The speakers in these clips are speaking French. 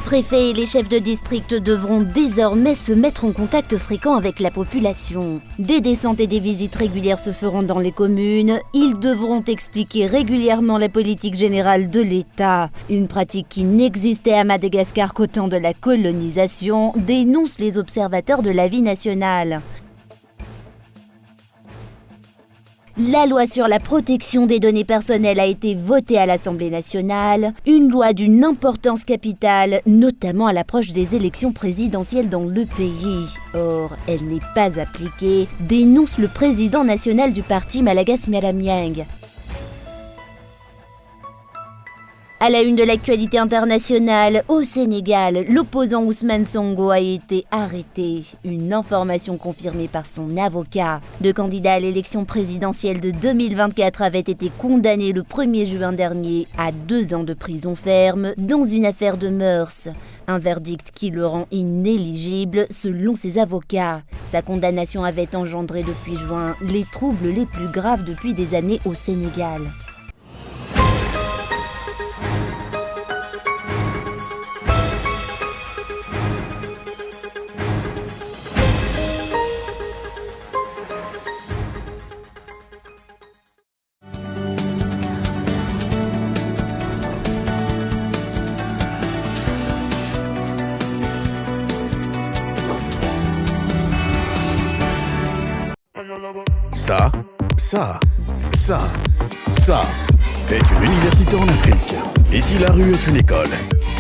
préfets et les chefs de district devront désormais se mettre en contact fréquent avec la population. Des descentes et des visites régulières se feront dans les communes. Ils devront expliquer régulièrement la politique générale de l'État. Une pratique qui n'existait à Madagascar qu'au temps de la colonisation, dénoncent les observateurs de la vie nationale. La loi sur la protection des données personnelles a été votée à l'Assemblée nationale, une loi d'une importance capitale, notamment à l'approche des élections présidentielles dans le pays. Or, elle n'est pas appliquée, dénonce le président national du parti Malagas Mialamiang. À la une de l'actualité internationale, au Sénégal, l'opposant Ousmane Sonko a été arrêté. Une information confirmée par son avocat. Le candidat à l'élection présidentielle de 2024 avait été condamné le 1er juin dernier à 2 ans de prison ferme dans une affaire de mœurs. Un verdict qui le rend inéligible selon ses avocats. Sa condamnation avait engendré depuis juin les troubles les plus graves depuis des années au Sénégal. Ça est une université en Afrique. Ici, la rue est une école.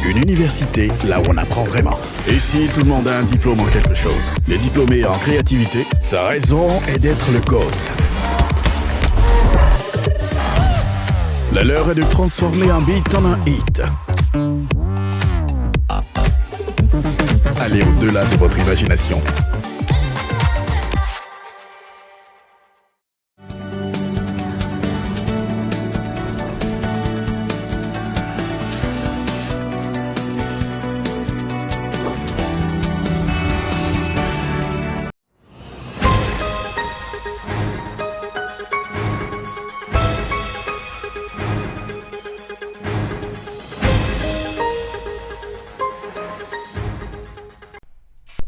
Une université, là où on apprend vraiment. Ici, tout le monde a un diplôme en quelque chose. Les diplômés en créativité, sa raison est d'être le GOAT. La leur est de transformer un beat en un hit. Allez au-delà de votre imagination.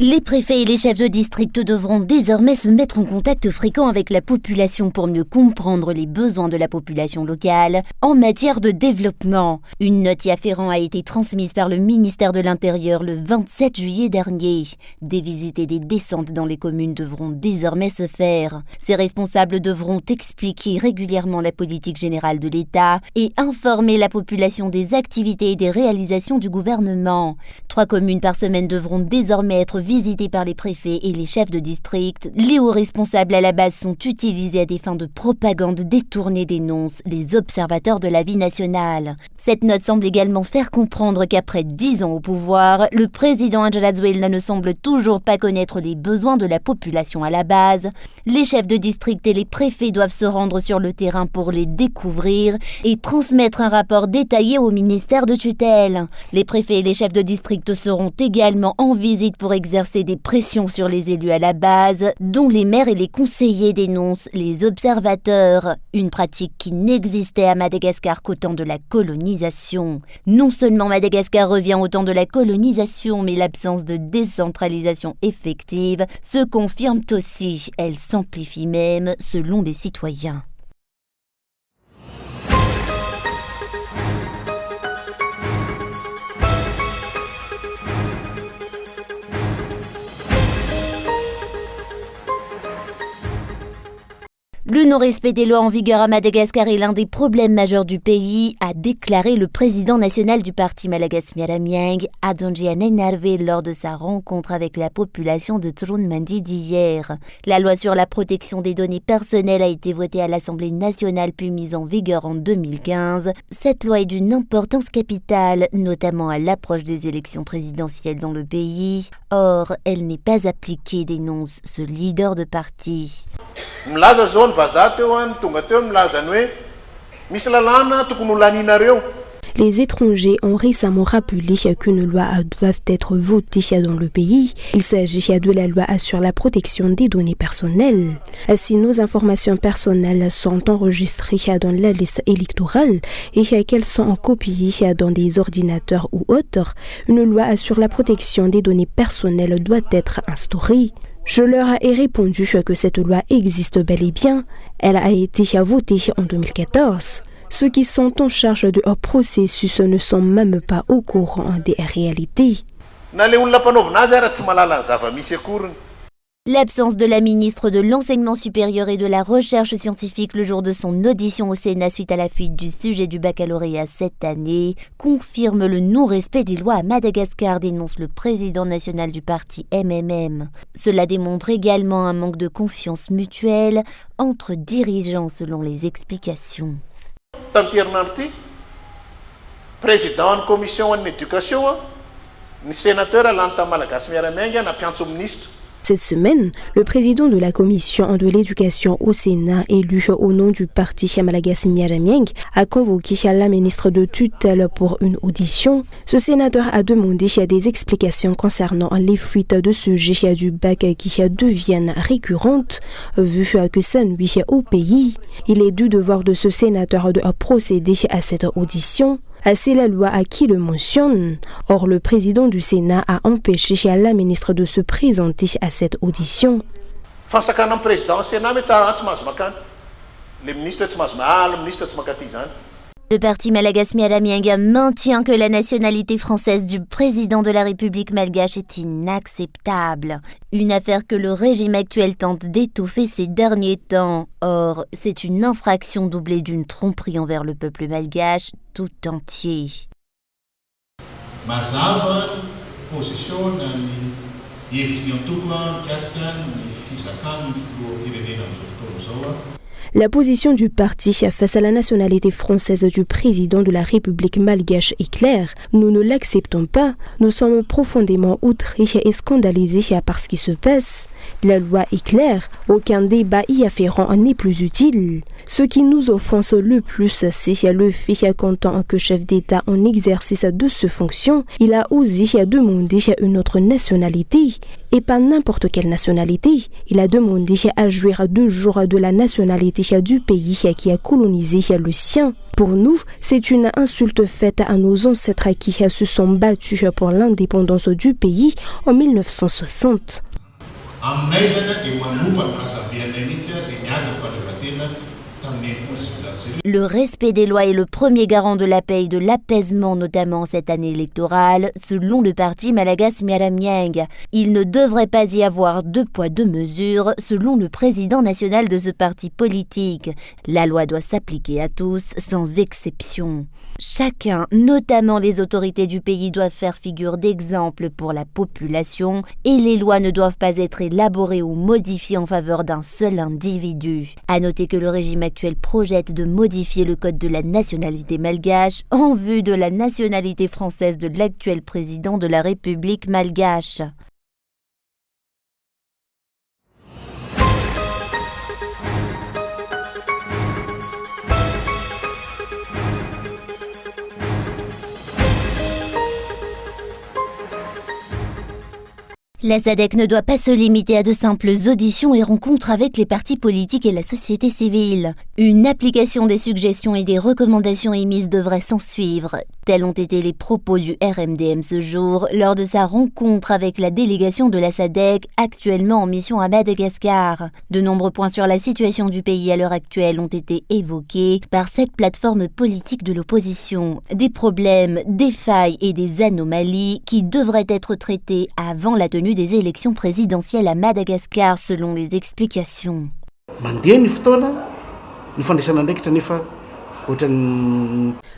Les préfets et les chefs de district devront désormais se mettre en contact fréquent avec la population pour mieux comprendre les besoins de la population locale en matière de développement. Une note y afférent a été transmise par le ministère de l'Intérieur le 27 juillet dernier. Des visites et des descentes dans les communes devront désormais se faire. Ces responsables devront expliquer régulièrement la politique générale de l'État et informer la population des activités et des réalisations du gouvernement. 3 communes par semaine devront désormais être visités par les préfets et les chefs de district. Les hauts responsables à la base sont utilisés à des fins de propagande détournée, dénoncent les observateurs de la vie nationale. Cette note semble également faire comprendre qu'après 10 ans au pouvoir, le président Angela Zouelna ne semble toujours pas connaître les besoins de la population à la base. Les chefs de district et les préfets doivent se rendre sur le terrain pour les découvrir et transmettre un rapport détaillé au ministère de tutelle. Les préfets et les chefs de district seront également en visite pour exercer des pressions sur les élus à la base, dont les maires et les conseillers, dénoncent les observateurs. Une pratique qui n'existait à Madagascar qu'au temps de la colonisation. Non seulement Madagascar revient au temps de la colonisation, mais l'absence de décentralisation effective se confirme aussi. Elle s'amplifie même selon les citoyens. Le non-respect des lois en vigueur à Madagascar est l'un des problèmes majeurs du pays, a déclaré le président national du parti Malagas Mialamiang, Adonji Nenarve, lors de sa rencontre avec la population de Trunmandi d'hier. La loi sur la protection des données personnelles a été votée à l'Assemblée nationale puis mise en vigueur en 2015. Cette loi est d'une importance capitale, notamment à l'approche des élections présidentielles dans le pays. Or, elle n'est pas appliquée, dénonce ce leader de parti. Milaza zao ny vazaha teo any tonga teo milazany hoe misy lalàna tokony ho laninareo. Les étrangers ont récemment rappelé qu'une loi doit être votée dans le pays. Il s'agit de la loi sur la protection des données personnelles. Si nos informations personnelles sont enregistrées dans la liste électorale et qu'elles sont copiées dans des ordinateurs ou autres, une loi sur la protection des données personnelles doit être instaurée. Je leur ai répondu que cette loi existe bel et bien. Elle a été votée en 2014. Ceux qui sont en charge du processus ne sont même pas au courant des réalités. L'absence de la ministre de l'Enseignement supérieur et de la Recherche scientifique le jour de son audition au Sénat suite à la fuite du sujet du baccalauréat cette année confirme le non-respect des lois à Madagascar, dénonce le président national du parti MMM. Cela démontre également un manque de confiance mutuelle entre dirigeants selon les explications. Président de la commission de l'éducation, le sénateur Alanta Malagasy Miaramianga n'a pas de ministre. Cette semaine, le président de la commission de l'éducation au Sénat, élu au nom du parti Malagasy Miaramieng, a convoqué la ministre de tutelle pour une audition. Ce sénateur a demandé des explications concernant les fuites de sujets du bac qui deviennent récurrentes, vu que ça nuit au pays. Il est du devoir de ce sénateur de procéder à cette audition. C'est la loi qui le mentionne. Or, le président du Sénat a empêché la ministre de se présenter à cette audition. Le parti Malagasy Miaramieng maintient que la nationalité française du président de la République malgache est inacceptable. Une affaire que le régime actuel tente d'étouffer ces derniers temps. Or, c'est une infraction doublée d'une tromperie envers le peuple malgache tout entier. La position du parti face à la nationalité française du président de la République malgache est claire. Nous ne l'acceptons pas. Nous sommes profondément outrés et scandalisés par ce qui se passe. La loi est claire. Aucun débat y afférent n'est plus utile. Ce qui nous offense le plus, c'est le fait qu'en tant que chef d'État en exercice de ses fonctions, il a osé demander une autre nationalité. Et pas n'importe quelle nationalité. Il a demandé à jouir 2 jours de la nationalité du pays qui a colonisé le sien. Pour nous, c'est une insulte faite à nos ancêtres qui se sont battus pour l'indépendance du pays en 1960. Le respect des lois est le premier garant de la paix et de l'apaisement, notamment cette année électorale, selon le parti Malagasy Miaramieng. Il ne devrait pas y avoir 2 poids 2 mesures, selon le président national de ce parti politique. La loi doit s'appliquer à tous, sans exception. Chacun, notamment les autorités du pays, doivent faire figure d'exemple pour la population et les lois ne doivent pas être élaborées ou modifiées en faveur d'un seul individu. À noter que le régime actuel projette de modifier le code de la nationalité malgache en vue de la nationalité française de l'actuel président de la République malgache. La SADC ne doit pas se limiter à de simples auditions et rencontres avec les partis politiques et la société civile. Une application des suggestions et des recommandations émises devrait s'en suivre. Tels ont été les propos du RMDM ce jour lors de sa rencontre avec la délégation de la SADC actuellement en mission à Madagascar. De nombreux points sur la situation du pays à l'heure actuelle ont été évoqués par cette plateforme politique de l'opposition. Des problèmes, des failles et des anomalies qui devraient être traités avant la tenue des élections présidentielles à Madagascar selon les explications.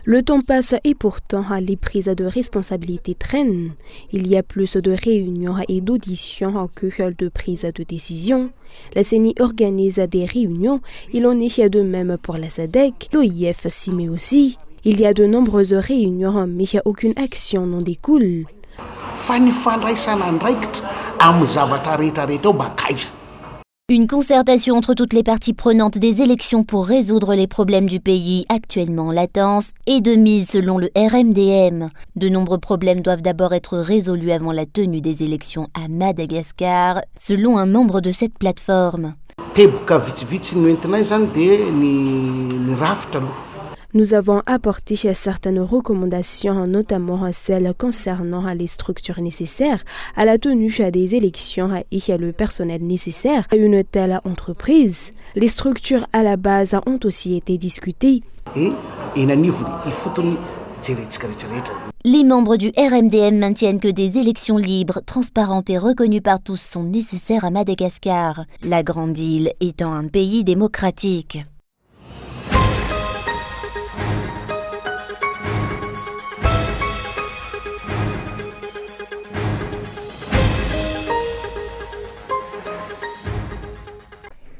Le temps passe et pourtant les prises de responsabilité traînent. Il y a plus de réunions et d'auditions que de prises de décision. La CENI organise des réunions, il en est de même pour la SADC, l'OIF s'y met aussi. Il y a de nombreuses réunions mais aucune action n'en découle. Une concertation entre toutes les parties prenantes des élections pour résoudre les problèmes du pays actuellement en latence est de mise selon le RMDM. De nombreux problèmes doivent d'abord être résolus avant la tenue des élections à Madagascar, selon un membre de cette plateforme. Nous avons apporté certaines recommandations, notamment celles concernant les structures nécessaires à la tenue des élections et le personnel nécessaire à une telle entreprise. Les structures à la base ont aussi été discutées. Les membres du RMDM maintiennent que des élections libres, transparentes et reconnues par tous sont nécessaires à Madagascar, la grande île étant un pays démocratique.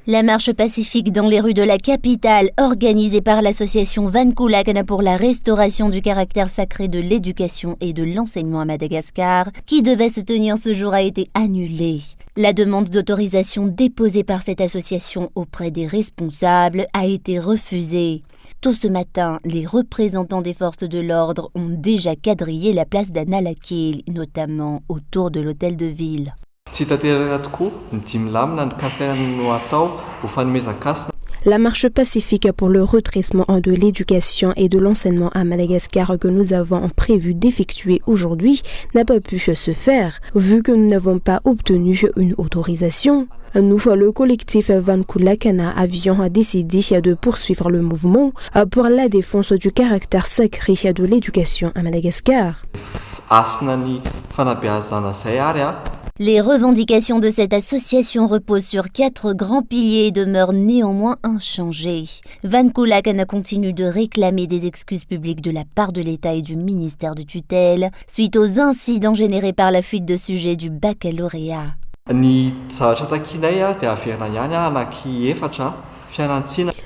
La marche pacifique dans les rues de la capitale, organisée par l'association Vankulakan pour la restauration du caractère sacré de l'éducation et de l'enseignement à Madagascar, qui devait se tenir ce jour, a été annulée. La demande d'autorisation déposée par cette association auprès des responsables a été refusée. Tôt ce matin, les représentants des forces de l'ordre ont déjà quadrillé la place d'Analakil, notamment autour de l'hôtel de ville. La marche pacifique pour le redressement de l'éducation et de l'enseignement à Madagascar que nous avons prévu d'effectuer aujourd'hui n'a pas pu se faire, vu que nous n'avons pas obtenu une autorisation. Nous, le collectif Vankulakan, avions décidé de poursuivre le mouvement pour la défense du caractère sacré de l'éducation à Madagascar. Les revendications de cette association reposent sur 4 grands piliers et demeurent néanmoins inchangées. Vankulakan continue de réclamer des excuses publiques de la part de l'État et du ministère de tutelle suite aux incidents générés par la fuite de sujets du baccalauréat.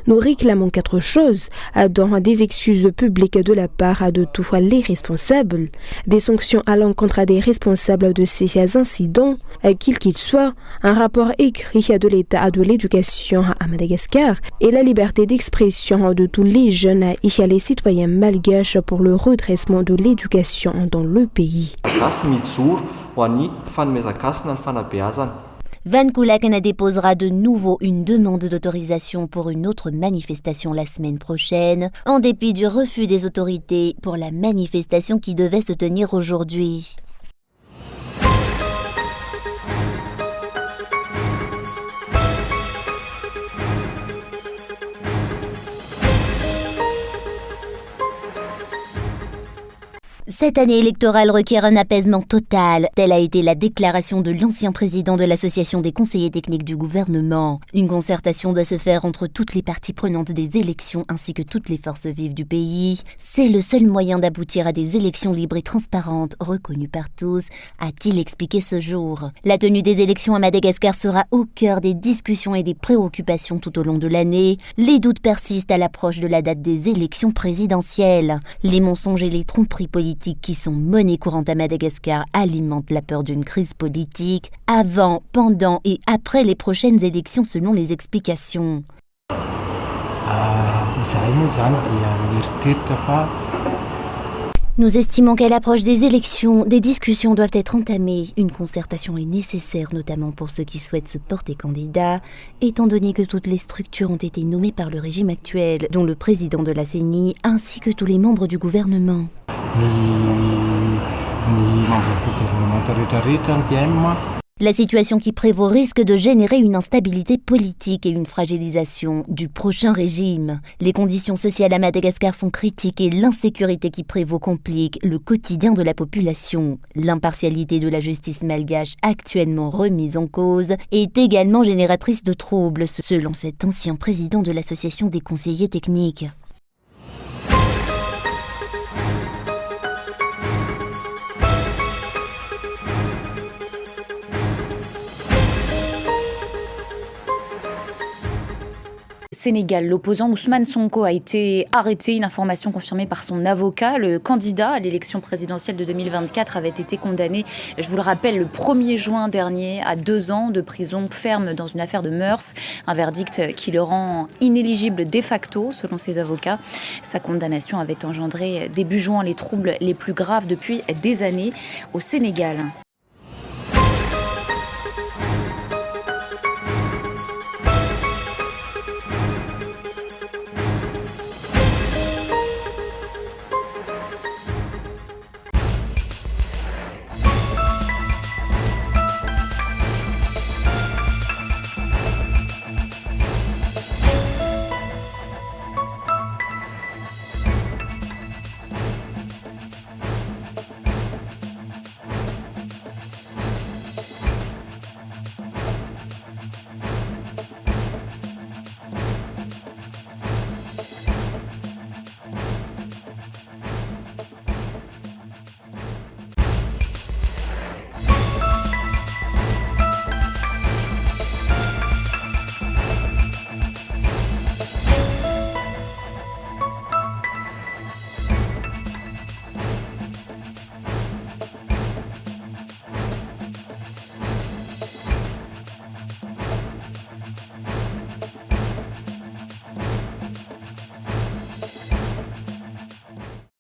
Nous réclamons 4 choses, dont des excuses publiques de la part de tous les responsables, des sanctions à l'encontre des responsables de ces incidents, quels qu'ils soient, un rapport écrit de l'État de l'éducation à Madagascar et la liberté d'expression de tous les jeunes et les citoyens malgaches pour le redressement de l'éducation dans le pays. Vankulakan déposera de nouveau une demande d'autorisation pour une autre manifestation la semaine prochaine, en dépit du refus des autorités pour la manifestation qui devait se tenir aujourd'hui. Cette année électorale requiert un apaisement total. Telle a été la déclaration de l'ancien président de l'association des conseillers techniques du gouvernement. Une concertation doit se faire entre toutes les parties prenantes des élections ainsi que toutes les forces vives du pays. C'est le seul moyen d'aboutir à des élections libres et transparentes, reconnues par tous, a-t-il expliqué ce jour. La tenue des élections à Madagascar sera au cœur des discussions et des préoccupations tout au long de l'année. Les doutes persistent à l'approche de la date des élections présidentielles. Les mensonges et les tromperies politiques qui sont monnaie courante à Madagascar alimentent la peur d'une crise politique avant, pendant et après les prochaines élections selon les explications. Nous estimons qu'à l'approche des élections, des discussions doivent être entamées. Une concertation est nécessaire, notamment pour ceux qui souhaitent se porter candidat, étant donné que toutes les structures ont été nommées par le régime actuel, dont le président de la CENI, ainsi que tous les membres du gouvernement. La situation qui prévaut risque de générer une instabilité politique et une fragilisation du prochain régime. Les conditions sociales à Madagascar sont critiques et l'insécurité qui prévaut complique le quotidien de la population. L'impartialité de la justice malgache actuellement remise en cause est également génératrice de troubles, selon cet ancien président de l'association des conseillers techniques. Sénégal, l'opposant Ousmane Sonko a été arrêté. Une information confirmée par son avocat. Le candidat à l'élection présidentielle de 2024 avait été condamné, je vous le rappelle, le 1er juin dernier à 2 ans de prison ferme dans une affaire de mœurs. Un verdict qui le rend inéligible de facto, selon ses avocats. Sa condamnation avait engendré début juin les troubles les plus graves depuis des années au Sénégal.